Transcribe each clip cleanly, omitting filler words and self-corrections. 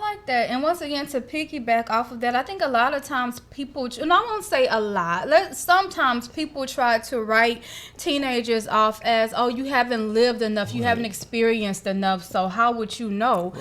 like that. And once again, to piggyback off of that, I think a lot of times people, and I won't say a lot, sometimes people try to write teenagers off as, oh, you haven't lived enough, you haven't experienced enough, so how would you know?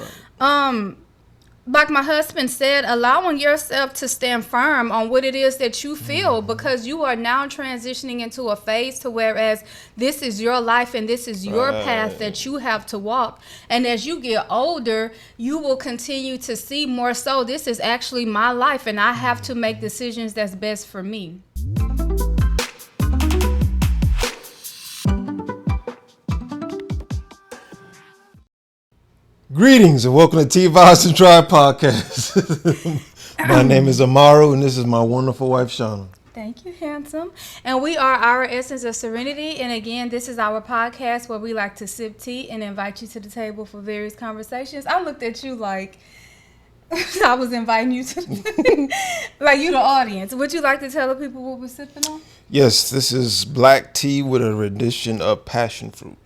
Like my husband said, allowing yourself to stand firm on what it is that you feel, because you are now transitioning into a phase to whereas this is your life and this is your path that you have to walk. And as you get older, you will continue to see more so this is actually my life and I have to make decisions that's best for me. Greetings and welcome to Tea Vybz Tribe Podcast. My name is Amaru and this is my wonderful wife, Shana. Thank you, handsome. And we are Our Essence of Serenity. And again, this is our podcast where we like to sip tea and invite you to the table for various conversations. I looked at you like I was inviting you to, like you the audience. Would you like to tell the people what we're sipping on? Yes, this is black tea with a rendition of passion fruit.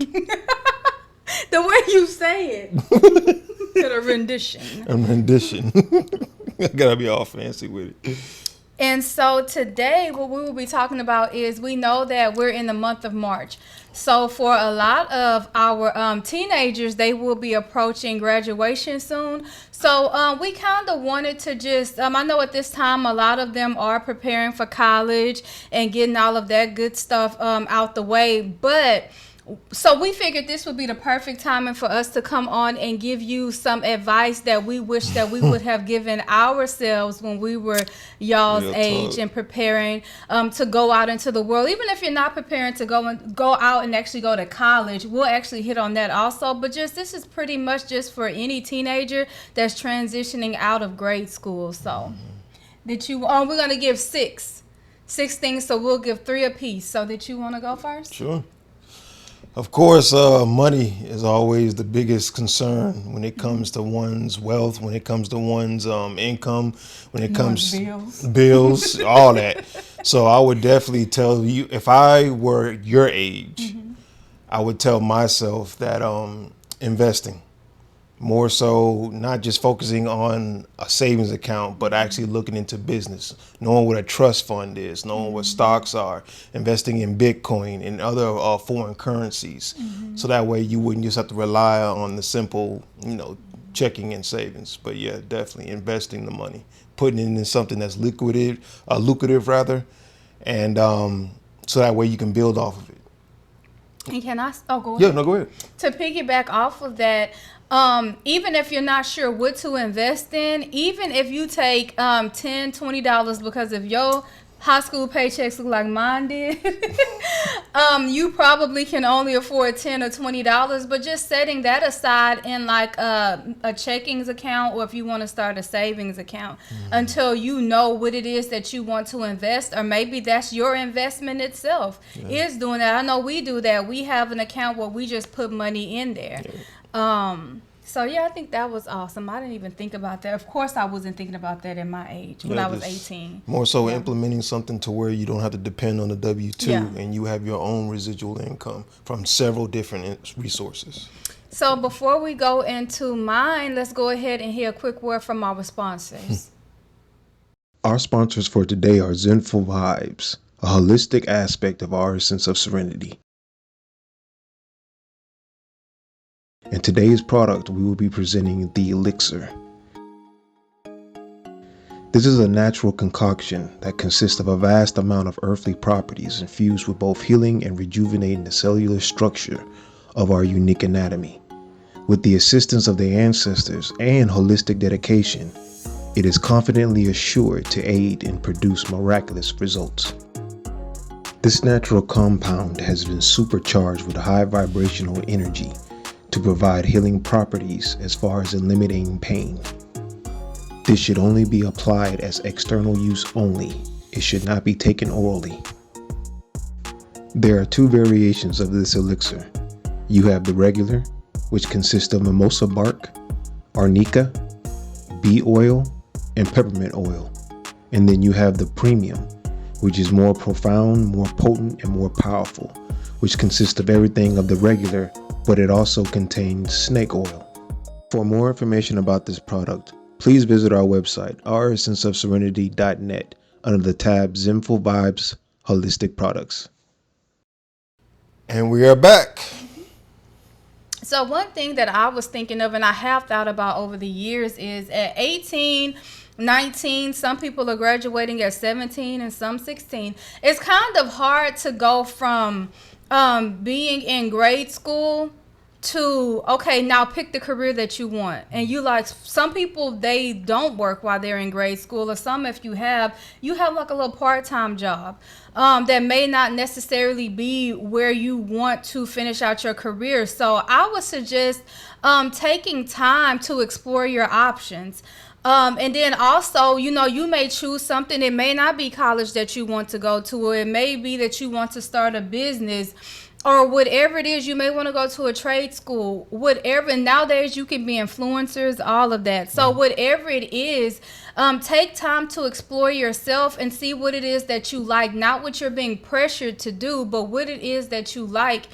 The way you say it. A rendition. A rendition. I gotta be all fancy with it. And so today what we will be talking about is we know that we're in the month of March. So for a lot of our teenagers, they will be approaching graduation soon. So we kind of wanted to just, I know at this time a lot of them are preparing for college and getting all of that good stuff out the way. But so we figured this would be the perfect timing for us to come on and give you some advice that we wish that we would have given ourselves when we were y'all's age and preparing to go out into the world. Even if you're not preparing to go out and actually go to college, we'll actually hit on that also. But just this is pretty much just for any teenager that's transitioning out of grade school. So we're gonna give six things. So we'll give 3 apiece. So that you want to go first? Sure. Of course, money is always the biggest concern when it comes to one's wealth, when it comes to one's income, when it comes bills, all that. So I would definitely tell you, if I were your age, I would tell myself that investing. More so, not just focusing on a savings account, but actually looking into business, knowing what a trust fund is, knowing what stocks are, investing in Bitcoin and other foreign currencies. So that way you wouldn't just have to rely on the simple, checking and savings. But yeah, definitely investing the money, putting it in something that's lucrative, and so that way you can build off of it. And can I? Oh, go ahead. Yeah, no, go ahead. To piggyback off of that, even if you're not sure what to invest in, even if you take $10, $20 because of your high school paychecks look like mine did, you probably can only afford $10 or $20. But just setting that aside in like a checkings account, or if you want to start a savings account, until you know what it is that you want to invest, or maybe that's your investment itself is doing that. I know we do that. We have an account where we just put money in there. So yeah, I think that was awesome. I didn't even think about that. Of course, I wasn't thinking about that in my age when I was 18. More so implementing something to where you don't have to depend on the W-2 and you have your own residual income from several different resources. So before we go into mine, let's go ahead and hear a quick word from our sponsors. Our sponsors for today are Zenful Vibes, a holistic aspect of Our Essence of Serenity. In today's product, we will be presenting the Elixir. This is a natural concoction that consists of a vast amount of earthly properties infused with both healing and rejuvenating the cellular structure of our unique anatomy. With the assistance of the ancestors and holistic dedication, it is confidently assured to aid and produce miraculous results. This natural compound has been supercharged with high vibrational energy to provide healing properties as far as eliminating pain. This should only be applied as external use only. It should not be taken orally. There are 2 variations of this elixir. You have the regular, which consists of mimosa bark, arnica, bee oil, and peppermint oil. And then you have the premium, which is more profound, more potent, and more powerful, which consists of everything of the regular, but it also contains snake oil. For more information about this product, please visit our website, ouressenceofserenity.net, under the tab Zenful Vibes Holistic Products. And we are back. So one thing that I was thinking of and I have thought about over the years is at 18, 19, some people are graduating at 17 and some 16. It's kind of hard to go from being in grade school to, okay, now pick the career that you want. And you like, some people, they don't work while they're in grade school, or some, if you have like a little part-time job that may not necessarily be where you want to finish out your career. So I would suggest taking time to explore your options. And then also, you may choose something. It may not be college that you want to go to, or it may be that you want to start a business, or whatever it is. You may want to go to a trade school, whatever. Nowadays you can be influencers, all of that. So whatever it is, take time to explore yourself and see what it is that you like, not what you're being pressured to do, but what it is that you like.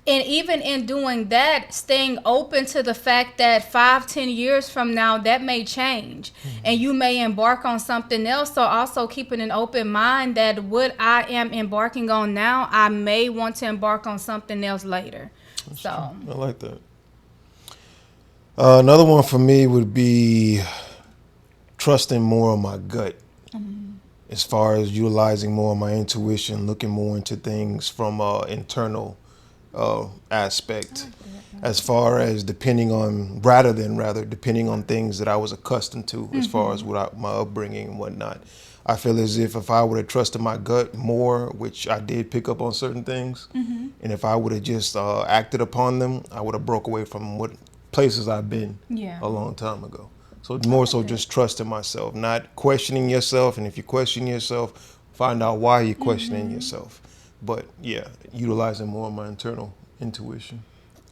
And even in doing that, staying open to the fact that 5-10 years from now, that may change and you may embark on something else. So also keeping an open mind that what I am embarking on now, I may want to embark on something else later. That's true. I like that. Another one for me would be trusting more on my gut. As far as utilizing more of my intuition, looking more into things from internal aspect, as far as depending on things that I was accustomed to, as far as my upbringing and whatnot. I feel as if I would have trusted my gut more, which I did pick up on certain things, and if I would have just acted upon them, I would have broke away from what places I've been a long time ago. So more so just trusting myself, not questioning yourself, and if you question yourself, find out why you're questioning yourself. But yeah, utilizing more of my internal intuition.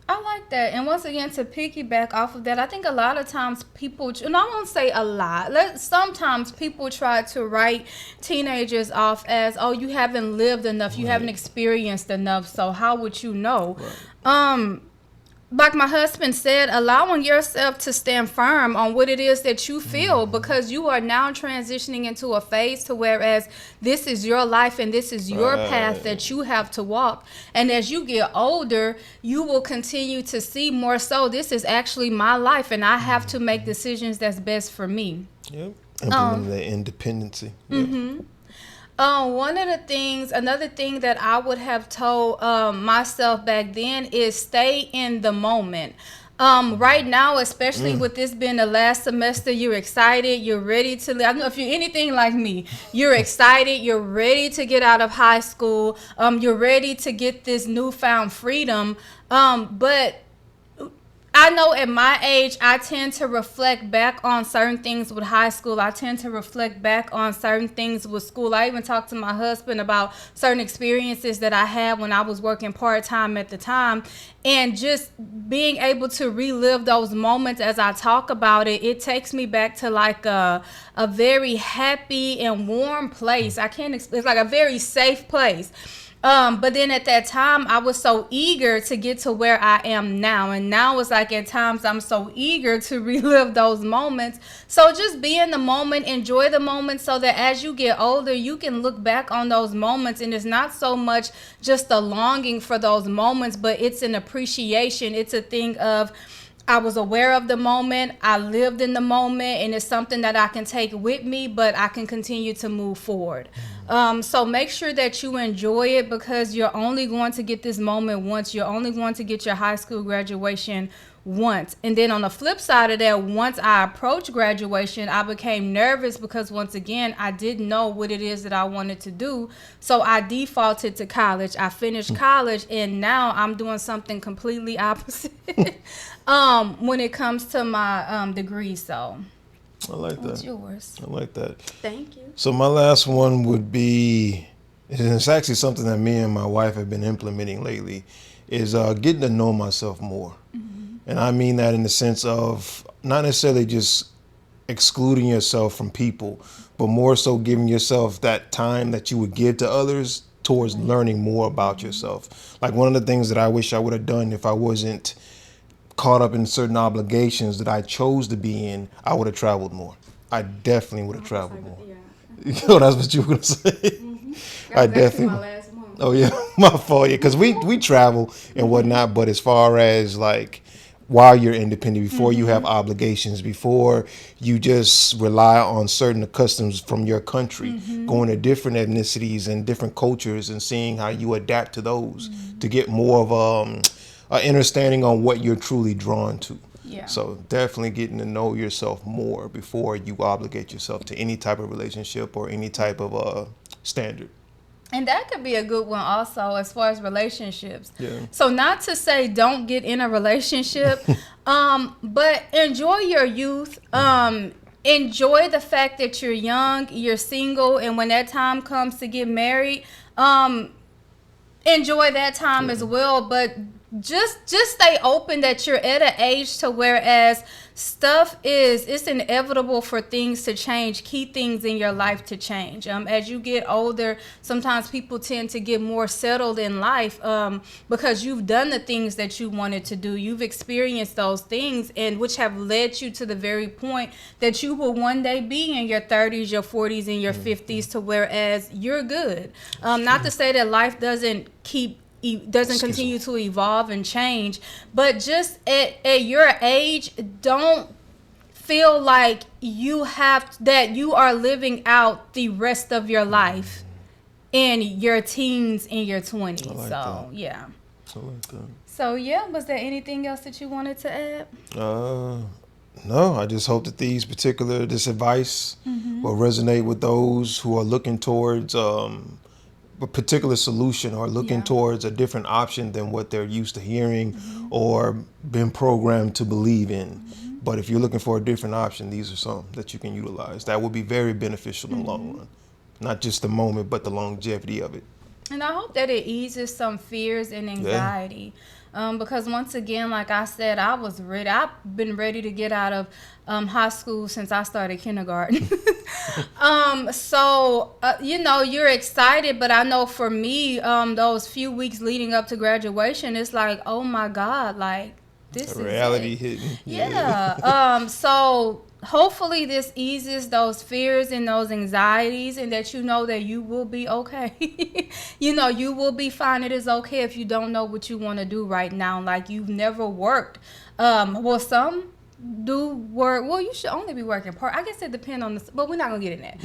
I like that. And once again, to piggyback off of that, I think a lot of times people, and I won't say a lot, sometimes people try to write teenagers off as, oh, you haven't lived enough, you haven't experienced enough, so how would you know? Like my husband said, allowing yourself to stand firm on what it is that you feel, because you are now transitioning into a phase to whereas this is your life and this is your path that you have to walk. And as you get older, you will continue to see more so this is actually my life and I have to make decisions that's best for me. Yep. Implementing the independency. Yep. Another thing that I would have told myself back then is stay in the moment. Right now, especially with this being the last semester, you're excited, you're ready to, I don't know if you're anything like me, you're excited, you're ready to get out of high school, you're ready to get this newfound freedom, but I know at my age, I tend to reflect back on certain things with high school. I tend to reflect back on certain things with school. I even talked to my husband about certain experiences that I had when I was working part-time at the time. And just being able to relive those moments as I talk about it, it takes me back to like a very happy and warm place. It's like a very safe place. But then at that time, I was so eager to get to where I am now. And now it's like at times I'm so eager to relive those moments. So just be in the moment, enjoy the moment so that as you get older, you can look back on those moments. And it's not so much just a longing for those moments, but it's an appreciation. It's a thing of, I was aware of the moment, I lived in the moment, and it's something that I can take with me, but I can continue to move forward. So make sure that you enjoy it, because you're only going to get this moment once. You're only going to get your high school graduation once. And then on the flip side of that, once I approached graduation, I became nervous because once again, I didn't know what it is that I wanted to do. So I defaulted to college. I finished college, and now I'm doing something completely opposite when it comes to my degree. So I like that. What's yours? I like that. Thank you. So my last one would be, and it's actually something that me and my wife have been implementing lately, is getting to know myself more. And I mean that in the sense of not necessarily just excluding yourself from people, but more so giving yourself that time that you would give to others towards learning more about yourself. Like one of the things that I wish I would have done if I wasn't caught up in certain obligations that I chose to be in, I would have traveled more. I definitely would have traveled more. Yeah. Oh, that's what you were gonna say. Mm-hmm. I That was actually definitely. my last one. Oh yeah, my fault. Yeah, because we travel and whatnot. But as far as like while you're independent, before you have obligations, before you just rely on certain customs from your country, going to different ethnicities and different cultures and seeing how you adapt to those to get more of an understanding on what you're truly drawn to. Yeah. So definitely getting to know yourself more before you obligate yourself to any type of relationship or any type of standard. And that could be a good one also as far as relationships. Yeah. So not to say don't get in a relationship, but enjoy your youth. Enjoy the fact that you're young, you're single, and when that time comes to get married, enjoy that time as well. But just stay open that you're at an age to whereas it's inevitable for things to change, key things in your life to change. As you get older, sometimes people tend to get more settled in life because you've done the things that you wanted to do. You've experienced those things, and which have led you to the very point that you will one day be in your 30s, your 40s, and your 50s to whereas you're good. Not to say that life doesn't continue to evolve and change, but just at your age, don't feel like you are living out the rest of your life in your teens and your 20s. I like so that. yeah. I like that. So yeah, was there anything else that you wanted to add? No, I just hope that this advice will resonate with those who are looking towards a particular solution or looking towards a different option than what they're used to hearing or been programmed to believe in. But if you're looking for a different option, these are some that you can utilize. That will be very beneficial in the long run. Not just the moment, but the longevity of it. And I hope that it eases some fears and anxiety. Because once again, like I said, I was ready. I've been ready to get out of high school since I started kindergarten. You're excited, but I know for me, those few weeks leading up to graduation, it's like, oh my God, like this is reality it. hitting. Yeah. So hopefully this eases those fears and those anxieties, and that you know that you will be okay. You will be fine. It is okay if you don't know what you want to do right now. Like you've never worked. Some do work. Well, you should only be working part. I guess it depends on but we're not gonna get in that.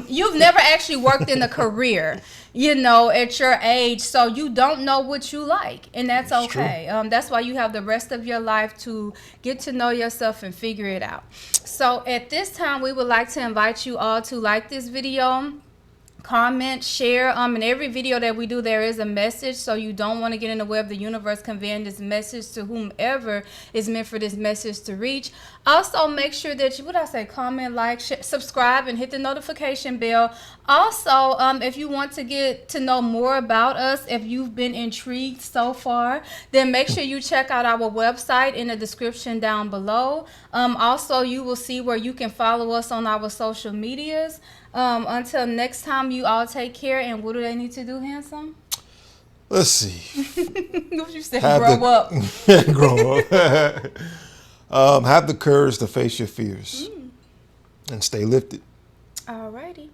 You've never actually worked in a career, at your age, so you don't know what you like, and that's okay. That's why you have the rest of your life to get to know yourself and figure it out. So at this time, we would like to invite you all to like this video, comment, share. In every video that we do, there is a message, so you don't want to get in the way of the universe conveying this message to whomever is meant for this message to reach. Also, make sure that comment, like, subscribe, and hit the notification bell. Also, if you want to get to know more about us, if you've been intrigued so far, then make sure you check out our website in the description down below. Also, you will see where you can follow us on our social medias. Until next time, you all take care. And what do they need to do, handsome? Let's see. What you said? Grow up. Grow up. Have the courage to face your fears and stay lifted. Alrighty.